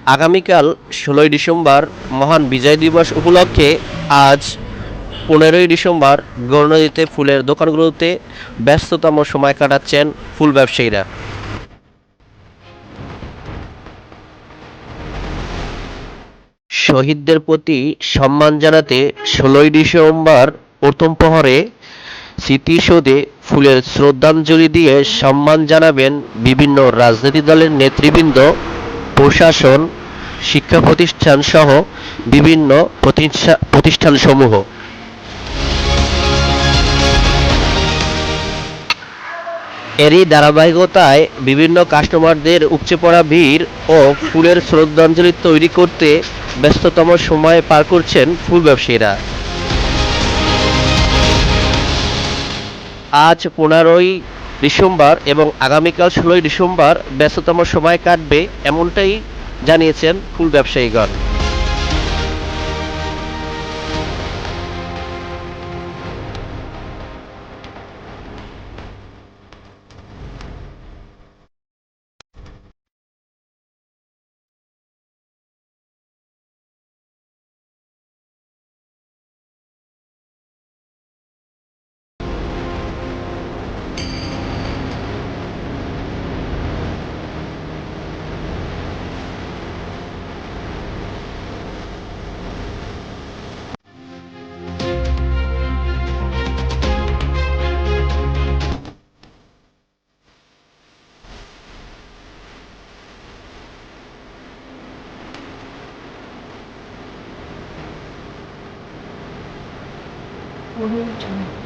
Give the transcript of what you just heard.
আগামীকাল ১৬ই ডিসেম্বর মহান বিজয় দিবস উপলক্ষে আজ ১৫ই ডিসেম্বর গৌরনদীতে ফুলের দোকানগুলোতে ব্যস্ততম সময় কাটাচ্ছেন ফুল ব্যবসায়ীরা। শহীদদের প্রতি সম্মান জানাতে ১৬ই ডিসেম্বর প্রথম প্রহরে স্মৃতিসৌধে ফুলের শ্রদ্ধাঞ্জলি দিয়ে সম্মান জানাবেন বিভিন্ন রাজনৈতিক দলের নেতৃবৃন্দ, প্রশাসন, শিক্ষা প্রতিষ্ঠানসহ বিভিন্ন প্রতিষ্ঠানসমূহ। এরই ধারাবাহিকতায় বিভিন্ন কাস্টমারদের উপচে পড়া ভিড় ও ফুলের শ্রদ্ধাঞ্জলি তৈরি করতে ব্যস্ততম সময় পার করছেন ফুল ব্যবসায়ীরা। আজ ১৫ই ডিসেম্বর এবং আগামীকাল ১৬ই ডিসেম্বর ব্যস্ততম সময় কাটবে, এমনটাই জানিয়েছেন ফুল ব্যবসায়ীগণ। 오늘 저녁